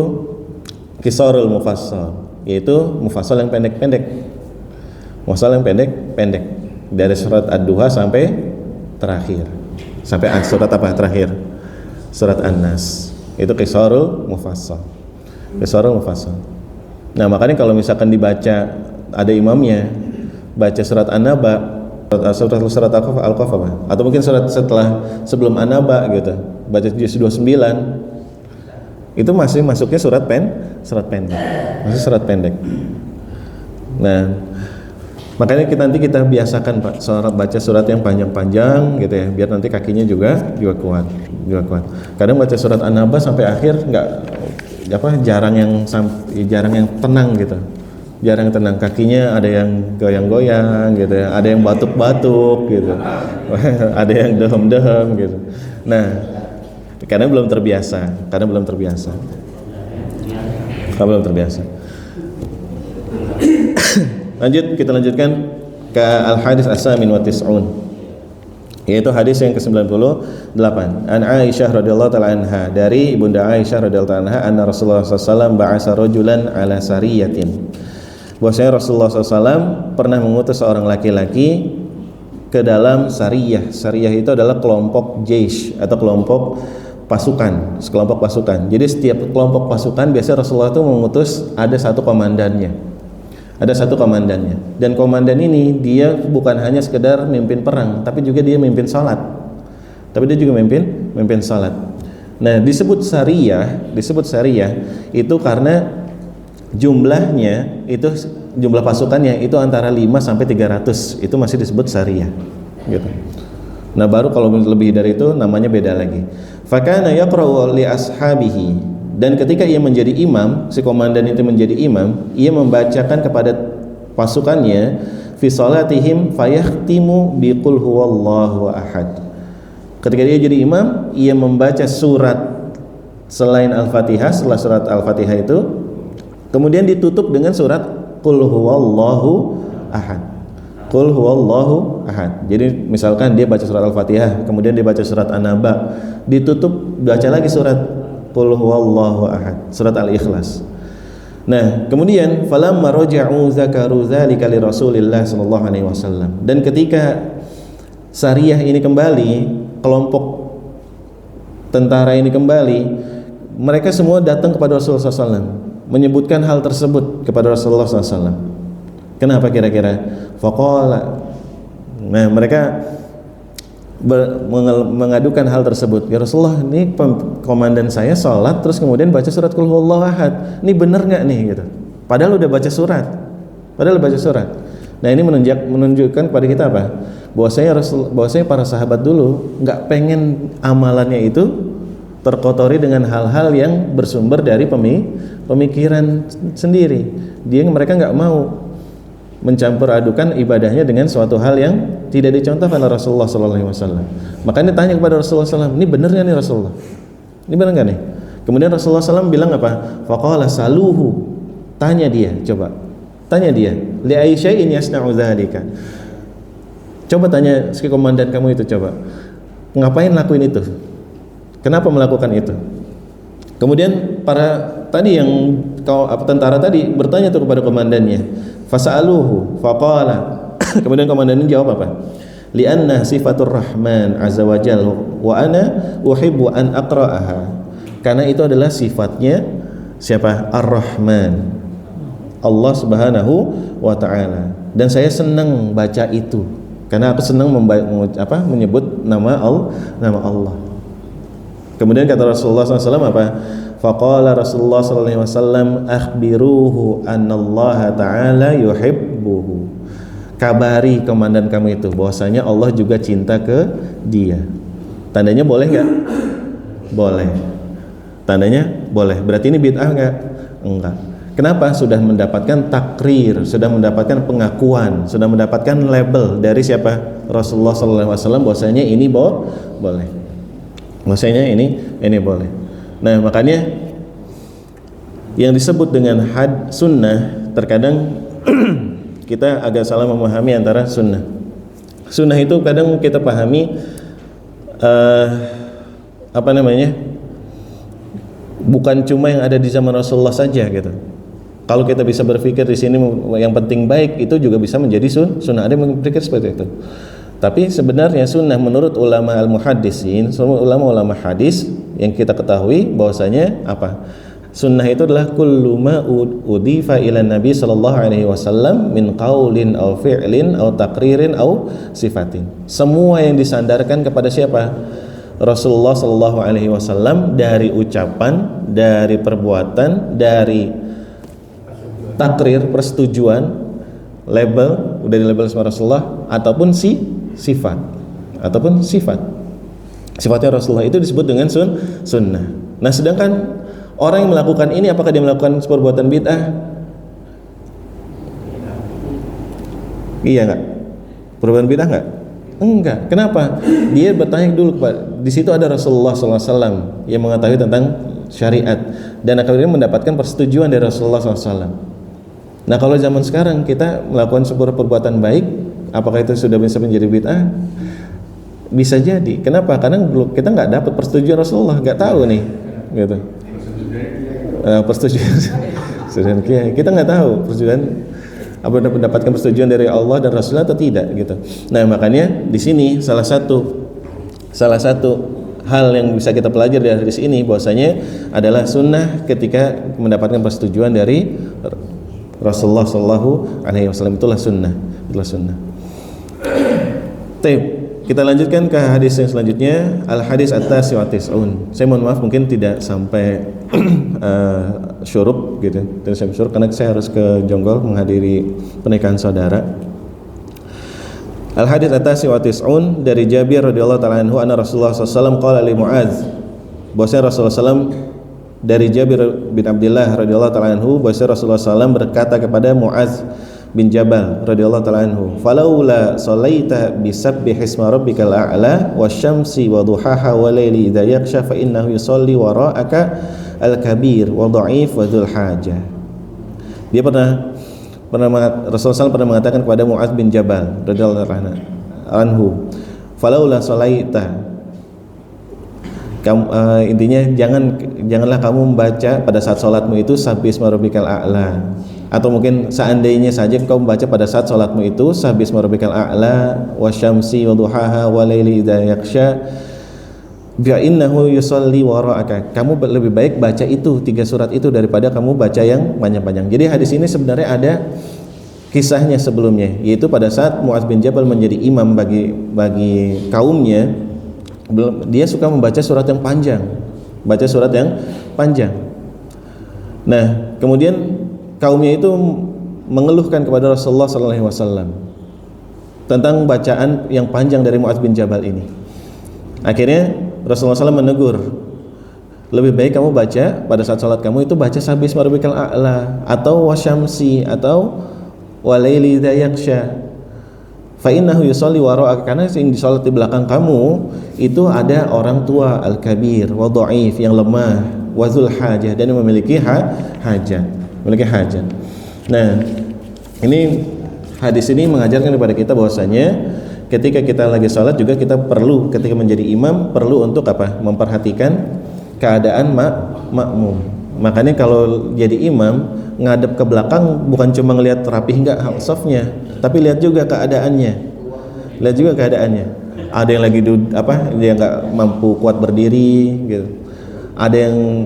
Qisarul Mufassal, yaitu mufassal yang pendek-pendek. Mufassal yang pendek-pendek dari surat Ad-Duha sampai terakhir. Sampai surat apa terakhir? Surat An-Nas. Itu Qisarul Mufassal. Nah, makanya kalau misalkan dibaca, ada imamnya baca surat An-Naba, surat Al-Qaf apa? Atau mungkin surat sebelum An-Naba gitu, baca juz 29, itu masih masuknya surat pendek. Masih surat pendek. Nah, makanya kita biasakan, Pak, baca surat yang panjang-panjang gitu ya, biar nanti kakinya juga kuat. Kadang baca surat An-Naba sampai akhir jarang yang tenang gitu. Jarang tenang, kakinya ada yang goyang-goyang gitu ya, ada yang batuk-batuk gitu. Ada yang dehem-dehem gitu. Nah, karena belum terbiasa. Kita lanjutkan ke Al-Hadis As-Samin wa Tis'un, yaitu hadis yang ke-98. An Aisyah radhiyallahu ta'ala anha, dari Bunda Aisyah radhiyallahu ta'ala anha, anna Rasulullah SAW ba'asa rajulan ala sariyatin. Bahwasanya Rasulullah SAW pernah mengutus seorang laki-laki ke dalam sariyah. Sariyah itu adalah kelompok jeish atau kelompok pasukan, sekelompok pasukan. Jadi setiap kelompok pasukan biasanya Rasulullah itu mengutus ada satu komandannya. Dan komandan ini dia bukan hanya sekedar mimpin perang, tapi juga dia mimpin salat. Nah, disebut sariyah itu karena jumlahnya itu, jumlah pasukannya itu antara 5 sampai 300, itu masih disebut sariyah gitu. Nah, baru kalau lebih dari itu namanya beda lagi. Fakana yaqra'u li ashabihi, Dan ketika ia menjadi imam, si komandan itu menjadi imam, ia membacakan kepada pasukannya fi salatihim fayakhtimu bi qul huwallahu ahad. Ketika dia jadi imam, ia membaca surat selain Al-Fatihah, setelah surat Al-Fatihah itu kemudian ditutup dengan surat qul huwallahu ahad. Qul huwallahu ahad. Jadi misalkan dia baca surat Al-Fatihah, kemudian dia baca surat An-Naba, ditutup baca lagi surat qul huwallahu ahad, surat Al-Ikhlas. Nah, kemudian falamma raja'u zakaru dzalika li Rasulillah sallallahu alaihi wasallam. Dan ketika Sariyah ini kembali, kelompok tentara ini kembali, mereka semua datang kepada Rasulullah SAW, menyebutkan hal tersebut kepada Rasulullah SAW. Kenapa kira-kira? Faqala. Nah, mereka mengadukan hal tersebut. Ya Rasulullah, ini komandan saya sholat terus kemudian baca surat Qul huwallahu ahad. Ini benar nggak nih gitu? Padahal udah baca surat. Nah, ini menunjukkan kepada kita apa? Bahwasanya para sahabat dulu nggak pengen amalannya itu terkotori dengan hal-hal yang bersumber dari pemikiran sendiri. Mereka nggak mau mencampur adukan ibadahnya dengan suatu hal yang tidak dicontohkan oleh Rasulullah SAW. Makanya tanya kepada Rasulullah SAW, ini benar nggak nih Rasulullah? Ini benar nggak nih? Kemudian Rasulullah SAW bilang apa? Faqala saluhu, tanya dia, li aisya'in yasna'u dzalika. Coba tanya si komandan kamu itu, coba ngapain lakuin itu? Kenapa melakukan itu? Kemudian para tadi yang tentara tadi bertanya tuh kepada komandannya. Fasa'aluhu faqala. Kemudian komandan ini jawab apa? Li'anna sifatur Rahman azza wa jalla wa ana uhibbu an aqra'aha. Karena itu adalah sifatnya siapa? Ar-Rahman, Allah Subhanahu wa taala. Dan saya senang baca itu karena aku senang menyebut nama Allah. Kemudian kata Rasulullah SAW apa? Faqala Rasulullah SAW akhbiruhu annallaha ta'ala yuhibbuhu. Kabari komandan kamu itu bahwasanya Allah juga cinta ke dia. Tandanya boleh nggak? Boleh. Tandanya boleh. Berarti ini bid'ah nggak? Enggak. Kenapa? Sudah mendapatkan takrir, sudah mendapatkan pengakuan, sudah mendapatkan label dari siapa? Rasulullah SAW bahwasanya ini boleh. Bahwasanya ini boleh. Nah, makanya yang disebut dengan sunnah terkadang kita agak salah memahami antara sunnah. Sunnah itu kadang kita pahami bukan cuma yang ada di zaman Rasulullah saja gitu. Kalau kita bisa berpikir di sini yang penting baik, itu juga bisa menjadi sunnah. Ada yang berpikir seperti itu. Tapi sebenarnya sunnah menurut ulama al-muhaddisin, semua ulama-ulama hadis yang kita ketahui bahwasanya apa? Sunnah itu adalah kullu ma udifa ila Nabi sallallahu alaihi wasallam min qaulin aw fi'lin aw taqririn aw sifatin. Semua yang disandarkan kepada siapa? Rasulullah sallallahu alaihi wasallam, dari ucapan, dari perbuatan, dari takrir, persetujuan, label, udah di label sama Rasulullah, ataupun sifat sifatnya Rasulullah itu disebut dengan sunnah. Nah, sedangkan orang yang melakukan ini, apakah dia melakukan perbuatan bid'ah? Iya nggak? Perbuatan bid'ah nggak? Enggak. Kenapa? Dia bertanya dulu di situ ada Rasulullah SAW yang mengetahui tentang syariat dan akhirnya mendapatkan persetujuan dari Rasulullah SAW. Nah, kalau zaman sekarang kita melakukan sebuah perbuatan baik, apakah itu sudah bisa menjadi bid'ah? Bisa jadi. Kenapa? Karena kita nggak dapat persetujuan Rasulullah, nggak tahu nih, gitu. Persetujuan kita nggak tahu persetujuan apa mendapatkan persetujuan dari Allah dan Rasulullah atau tidak, gitu. Nah, makanya di sini salah satu hal yang bisa kita pelajari dari hadis ini bahwasanya adalah sunnah ketika mendapatkan persetujuan dari Rasulullah Shallallahu Alaihi Wasallam, itulah sunnah. Kita lanjutkan ke hadis yang selanjutnya, al hadis at-tasi wa tis'un. Saya mohon maaf mungkin tidak sampai syuruk gitu. Tidak sampai syuruk karena saya harus ke Jonggol menghadiri pernikahan saudara. Al hadis at-tasi wa tis'un dari Jabir radhiyallahu taala anhu anna Rasulullah sallallahu alaihi wasallam qala li Muadz, bahwasanya Rasulullah sallallahu dari Jabir bin Abdullah radhiyallahu taala anhu bahwa Rasulullah SAW berkata kepada Muaz bin Jabal radhiyallahu taala anhu, "Falaula shalaita bi sabbihisma rabbikal a'la wasyamsi wa duhaha wa laili idza yaghsha fa innahu yusalli wara'aka al-kabir wa dha'if wa dzul hajah." Dia Rasulullah SAW pernah mengatakan kepada Muaz bin Jabal radhiyallahu anhu, "Falaula shalaita," intinya janganlah kamu membaca pada saat sholatmu itu Sabbihisma rabbikal a'la, atau mungkin seandainya saja kau membaca pada saat sholatmu itu Sabbihisma rabbikal a'la wasyamsi wa duhaha wa laili idza yaghsha fa innahu yusalli wara'aka. Kamu lebih baik baca itu 3 surat itu daripada kamu baca yang panjang-panjang. Jadi hadis ini sebenarnya ada kisahnya sebelumnya, yaitu pada saat Muaz bin Jabal menjadi imam bagi kaumnya, dia suka membaca surat yang panjang, Nah, kemudian kaumnya itu mengeluhkan kepada Rasulullah SAW tentang bacaan yang panjang dari Muaz bin Jabal ini. Akhirnya Rasulullah SAW menegur, lebih baik kamu baca pada saat sholat kamu itu baca Sabbihisma rabbikal a'la atau wasyamsi atau walaili idza yaghsha fa innahu yusalli wara'aka, karena yang disolat di belakang kamu itu ada orang tua al-kabir wa dha'if yang lemah wa dzul hajah dan yang memiliki hajat. Nah, ini hadis ini mengajarkan kepada kita bahwasanya ketika kita lagi sholat juga kita perlu, ketika menjadi imam perlu untuk apa? Memperhatikan keadaan makmum. Makanya kalau jadi imam ngadep ke belakang bukan cuma ngelihat rapih enggak safnya, tapi lihat juga keadaannya. Ada yang lagi dia nggak mampu kuat berdiri gitu. Ada yang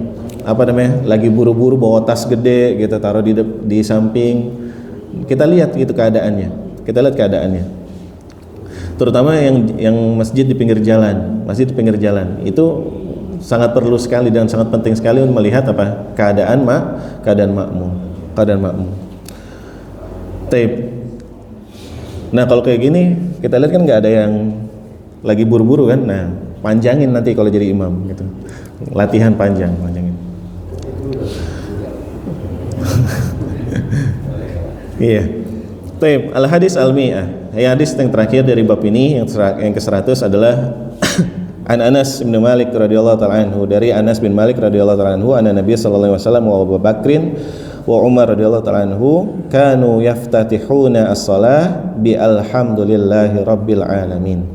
lagi buru-buru bawa tas gede gitu taruh di samping. Kita lihat gitu keadaannya. Terutama yang masjid di pinggir jalan itu sangat perlu sekali dan sangat penting sekali untuk melihat keadaan makmum. Nah, kalau kayak gini kita lihat kan nggak ada yang lagi buru-buru kan. Nah, panjangin nanti kalau jadi imam gitu. Latihan panjangin. Iya. Taib, al-hadis al-mi'ah. Hadis yang terakhir dari bab ini yang ke-100 adalah An Anas bin Malik radhiyallahu ta'ala anhu, dari Anas bin Malik radhiyallahu ta'ala anhu, anna Nabi sallallahu alaihi wasallam wa Abu Bakrin wa Umar radhiyallahu ta'ala anhu kanu yaftatihuna as-shalah bi alhamdulillahi rabbil alamin.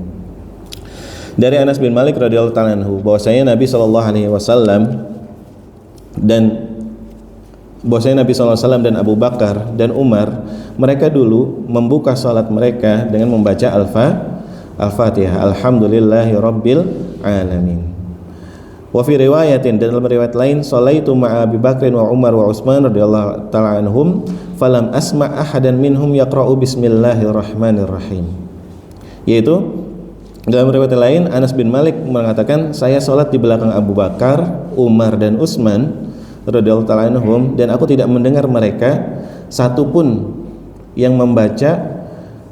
Dari Anas bin Malik radhiyallahu ta'ala anhu bahwasanya Nabi sallallahu alaihi wasallam dan dan Abu Bakar dan Umar, mereka dulu membuka salat mereka dengan membaca Al-Fatihah, alhamdulillahi rabbil alamin. Wa fi riwayatin, dan dalam riwayat lain, sallaitu ma'a Abi Bakrin wa Umar wa Utsman radhiyallahu ta'ala anhum falam asma' ahadan minhum yaqra'u bismillahirrahmanirrahim. Yaitu dalam riwayat lain Anas bin Malik mengatakan, saya salat di belakang Abu Bakar, Umar dan Utsman radhiyallahu ta'ala anhum, dan aku tidak mendengar mereka satupun yang membaca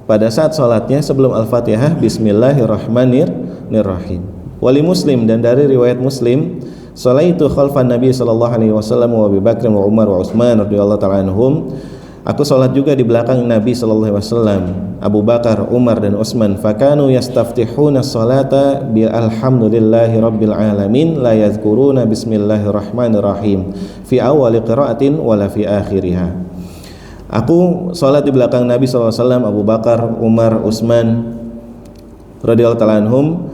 pada saat salatnya sebelum Al-Fatihah Bismillahirrahmanirrahim. Wali Muslim, dan dari riwayat Muslim, salaitu khalfan Nabi sallallahu alaihi wasallam wa Abi Bakr wa Umar wa Utsman radhiyallahu ta'ala anhum. Aku salat juga di belakang Nabi sallallahu alaihi wasallam, Abu Bakar, Umar dan Utsman. Fakanu yastaftihuna as-salata bi alhamdulillahi rabbil alamin la yadhkuruna bismillahirrahmanirrahim fi awwali qira'atin wala fi akhiriha. Aku sholat di belakang Nabi SAW, Abu Bakar, Umar, Utsman radhiyallahu ta'ala anhum,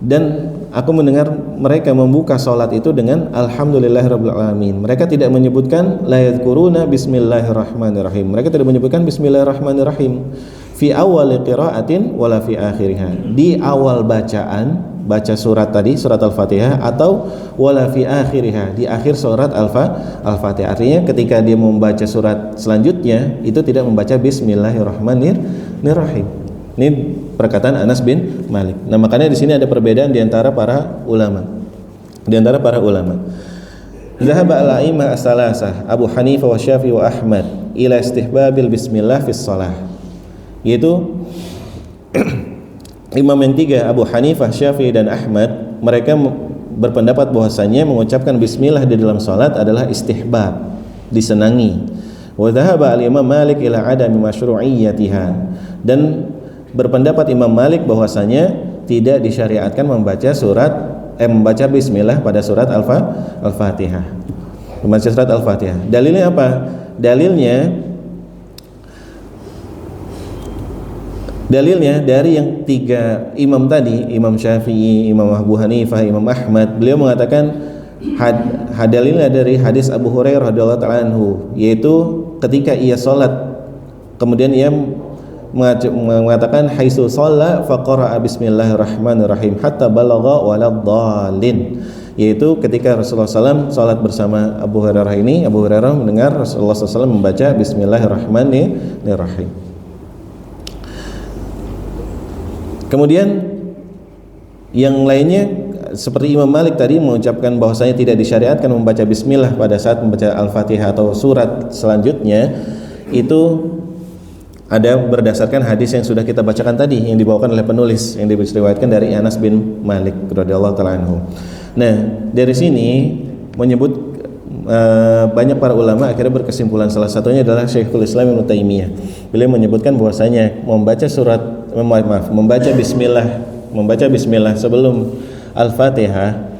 dan aku mendengar mereka membuka sholat itu dengan alhamdulillahirabbil alamin. Mereka tidak menyebutkan la yadhkuruna bismillahirrahmanirrahim. Mereka tidak menyebutkan bismillahirrahmanirrahim fi awwali qira'atin wala fi akhiriha. Di awal bacaan, baca surat tadi, surat Al-Fatihah, atau wala fi akhiriha, di akhir surat Al-Fatihah. Artinya ketika dia membaca surat selanjutnya itu tidak membaca bismillahirrahmanirrahim. Ini perkataan Anas bin Malik. Nah, makanya di sini ada perbedaan di antara para ulama. Dhahaba al-a'immah as-salasah Abu Hanifah wa Syafi'i wa Ahmad ila istihbabil bismillah fis shalah. Yaitu imam yang tiga, Abu Hanifah, Syafi'i dan Ahmad, mereka berpendapat bahwasanya mengucapkan bismillah di dalam salat adalah istihbab, disenangi. Wa dhahaba al-Imam Malik ila adami masyru'iyyatiha, dan berpendapat Imam Malik bahwasanya tidak disyariatkan membaca bismillah pada surat Al-Fatihah. Membaca surat Al-Fatihah. Dalilnya apa? Dalilnya dari yang tiga imam tadi, Imam Syafi'i, Imam Abu Hanifah, Imam Ahmad, beliau mengatakan dalilnya dari hadis Abu Hurairah radhiyallahu ta'ala anhu, yaitu ketika ia salat kemudian ia mengatakan haitsu shalla faqara bismillahirrahmanirrahim hatta balagha waladhdallin, yaitu ketika Rasulullah SAW salat bersama Abu Hurairah ini, Abu Hurairah mendengar Rasulullah SAW membaca bismillahirrahmanirrahim. Kemudian yang lainnya seperti Imam Malik tadi mengucapkan bahwasanya tidak disyariatkan membaca bismillah pada saat membaca Al-Fatihah atau surat selanjutnya, itu ada berdasarkan hadis yang sudah kita bacakan tadi yang dibawakan oleh penulis, yang diriwayatkan dari Anas bin Malik radhiyallahu ta'ala anhu. Nah, dari sini menyebut banyak para ulama akhirnya berkesimpulan, salah satunya adalah Syekhul Islam Ibnu Taimiyah. Beliau menyebutkan bahwasanya membaca bismillah sebelum Al-Fatihah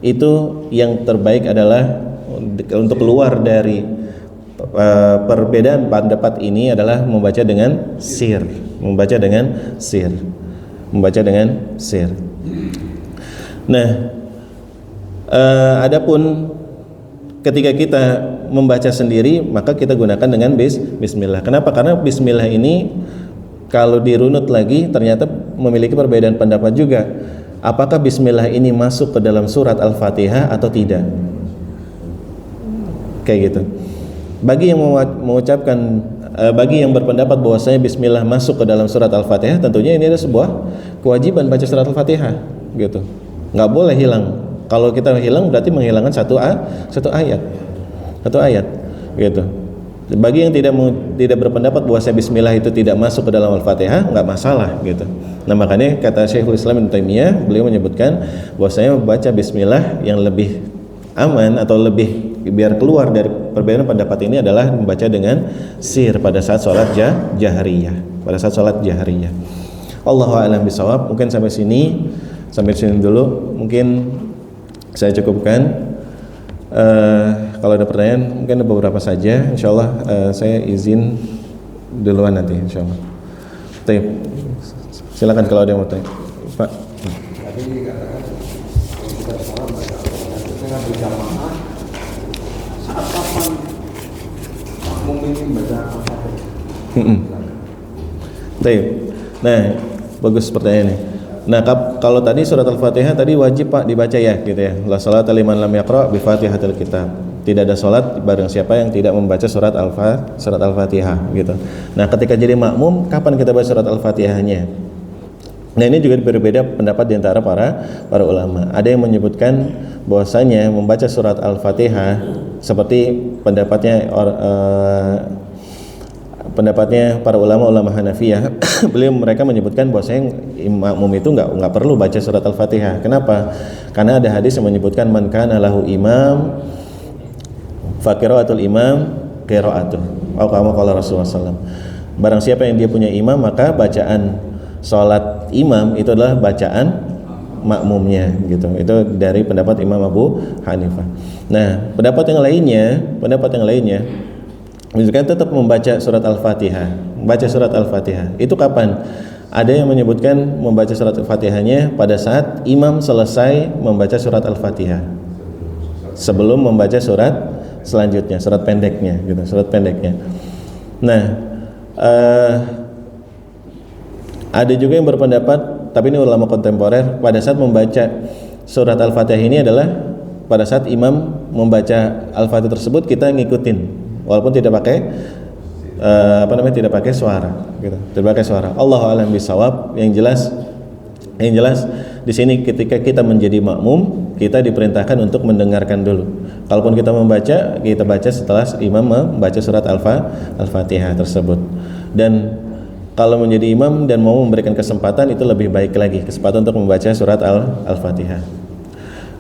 itu yang terbaik adalah untuk keluar dari perbedaan pendapat ini adalah membaca dengan sir. Nah, adapun ketika kita membaca sendiri maka kita gunakan dengan bismillah. Kenapa? Karena bismillah ini kalau dirunut lagi ternyata memiliki perbedaan pendapat juga. Apakah bismillah ini masuk ke dalam surat Al-Fatihah atau tidak? Kayak gitu. Bagi yang mengucapkan, bagi yang berpendapat bahwasanya bismillah masuk ke dalam surat Al-Fatihah, tentunya ini ada sebuah kewajiban baca surat Al-Fatihah, gitu. Nggak boleh hilang. Kalau kita hilang berarti menghilangkan satu ayat, gitu. Bagi yang tidak berpendapat bahwa bismillah itu tidak masuk ke dalam Al-Fatihah, nggak masalah, gitu. Nah, makanya kata Syekhul Islam Ibnu Taimiyah, beliau menyebutkan bahwasanya membaca bismillah yang lebih aman atau lebih biar keluar dari perbedaan pendapat ini adalah membaca dengan sir pada saat sholat jahriyah. Allahu a'lam bishawab. Mungkin sampai sini dulu. Mungkin saya cukupkan. Kalau ada pertanyaan mungkin ada beberapa saja. Insyaallah saya izin duluan nanti insyaallah. Baik. Silakan kalau ada yang mau tanya, Pak. Tadi dikatakan kalau kita sholat baca berjamaah, saat kapan makmum ini baca Al-Fatihah? Baik. Nah, bagus pertanyaannya. Nah, kalau tadi surat Al-Fatihah tadi wajib Pak dibaca ya, gitu ya. La salata liman lam yaqra bi Fatihatil Kitab. Tidak ada salat bareng siapa yang tidak membaca surat Al-Fatihah, gitu. Nah, ketika jadi makmum, kapan kita baca surat Al-Fatihahnya? Nah, ini juga berbeda pendapat di antara para ulama. Ada yang menyebutkan bahwasanya membaca surat Al-Fatihah seperti pendapatnya para ulama Hanafiyah. Mereka menyebutkan bahwasanya makmum itu enggak perlu baca surat Al-Fatihah. Kenapa? Karena ada hadis yang menyebutkan man kana lahu imam fa qiraatul imam qiraatuh. Atau kama qala Rasulullah SAW. Barang siapa yang dia punya imam, maka bacaan salat imam itu adalah bacaan makmumnya, gitu. Itu dari pendapat Imam Abu Hanifah. Nah, pendapat yang lainnya menunjukkan tetap membaca surat Al-Fatihah. Membaca surat Al-Fatihah. Itu kapan? Ada yang menyebutkan membaca surat Al-Fatihahnya pada saat imam selesai membaca surat Al-Fatihah. Sebelum membaca surat selanjutnya, surat pendeknya, gitu, surat pendeknya. Nah, ada juga yang berpendapat, tapi ini ulama kontemporer, pada saat membaca surat Al-Fatihah ini adalah pada saat imam membaca Al-Fatihah tersebut kita ngikutin, walaupun tidak pakai tidak pakai suara, gitu. Tidak pakai suara. Allahu a'lam bishawab. Yang jelas di sini ketika kita menjadi makmum, kita diperintahkan untuk mendengarkan dulu. Kalaupun kita membaca, kita baca setelah imam membaca surat Al-Fatihah tersebut. Dan kalau menjadi imam dan mau memberikan kesempatan, itu lebih baik lagi kesempatan untuk membaca surat Al-Fatihah.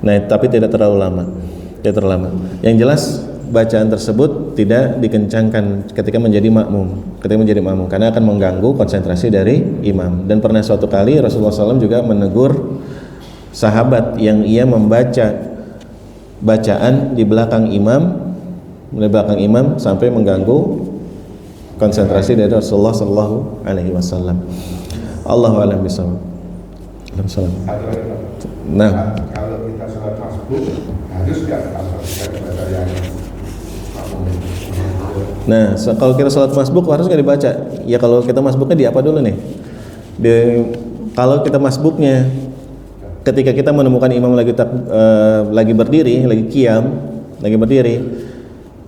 Nah, tapi tidak terlalu lama. Tidak terlalu lama. Yang jelas bacaan tersebut tidak dikencangkan ketika menjadi makmum. Ketika menjadi makmum karena akan mengganggu konsentrasi dari imam. Dan pernah suatu kali Rasulullah SAW juga menegur sahabat yang ia membaca bacaan di belakang imam sampai mengganggu konsentrasi dari Rasulullah Sallallahu Alaihi Wasallam. Allahu a'lam bishawab. Nah, kalau kita sholat masbuk harus nggak baca yang makmum? Nah, kalau kita sholat masbuk harus nggak dibaca? Ya kalau kita masbuknya di apa dulu nih? Kalau kita masbuknya ketika kita menemukan imam lagi berdiri, lagi qiyam, lagi berdiri,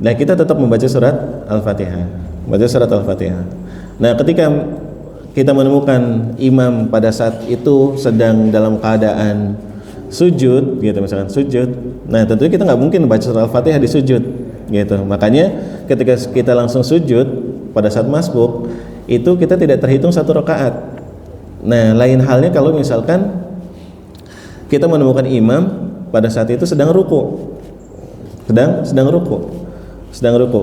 nah kita tetap membaca surat Al-Fatihah, baca surat Al-Fatihah. Nah, ketika kita menemukan imam pada saat itu sedang dalam keadaan sujud, gitu misalkan sujud, nah tentunya kita nggak mungkin baca surat Al-Fatihah di sujud, gitu. Makanya ketika kita langsung sujud pada saat masbuk, itu kita tidak terhitung satu rakaat. Nah, lain halnya kalau misalkan kita menemukan imam pada saat itu sedang ruku, sedang ruku.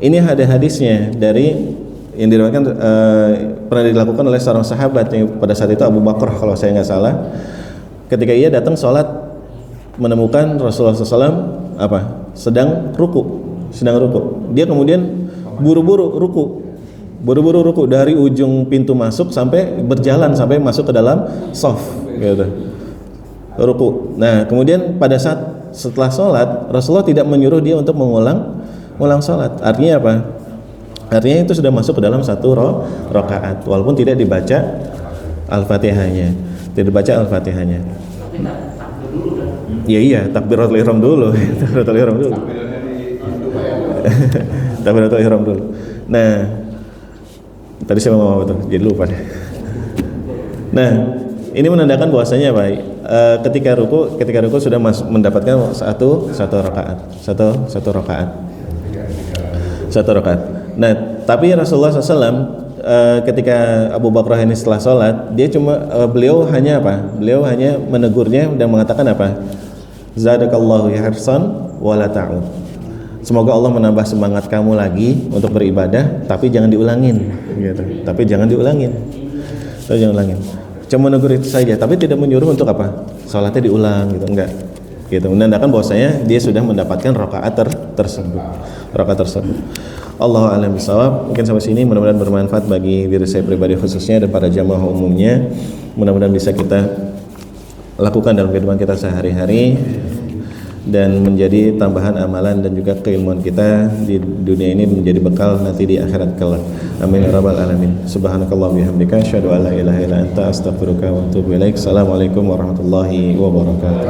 Ini ada hadisnya dari yang diriwayatkan pernah dilakukan oleh seorang sahabat yang pada saat itu Abu Bakar kalau saya nggak salah, ketika ia datang sholat menemukan Rasulullah SAW sedang ruku, dia kemudian buru-buru ruku dari ujung pintu masuk sampai berjalan sampai masuk ke dalam shaf, gitu, ruku. Nah, kemudian pada saat setelah sholat Rasulullah tidak menyuruh dia untuk mengulang sholat. Artinya apa? Artinya itu sudah masuk ke dalam satu rakaat walaupun tidak dibaca Al-Fatihahnya. Iya, takbiratul ihram dulu. Takbiratul ihram dulu. Nah, tadi saya mau ngomong apa tuh? Jadi lupa deh. Nah, ini menandakan bahwasanya apa? Ketika ruku sudah mendapatkan satu rakaat. Nah, tapi Rasulullah SAW ketika Abu Bakar ini setelah sholat, beliau hanya menegurnya dan mengatakan apa? Zadakallahu hirsan wala ta'ud. Semoga Allah menambah semangat kamu lagi untuk beribadah, tapi jangan diulangin, gitu. Cuma menegur itu saja, tapi tidak menyuruh untuk apa? Sholatnya diulang, gitu, enggak. Gitu, menandakan bahwasanya dia sudah mendapatkan rakaat tersebut. Allahu a'lam bishawab. Mungkin sampai sini, mudah-mudahan bermanfaat bagi diri saya pribadi khususnya dan para jamaah umumnya. Mudah-mudahan bisa kita lakukan dalam kehidupan kita sehari-hari dan menjadi tambahan amalan dan juga keilmuan kita di dunia ini menjadi bekal nanti di akhirat kelak. Amin ya rabbal alamin. Subhanakallah bihamdika asyhadu an la ilaha illa anta astaghfiruka wa atubu ilaik. Assalamualaikum warahmatullahi wabarakatuh.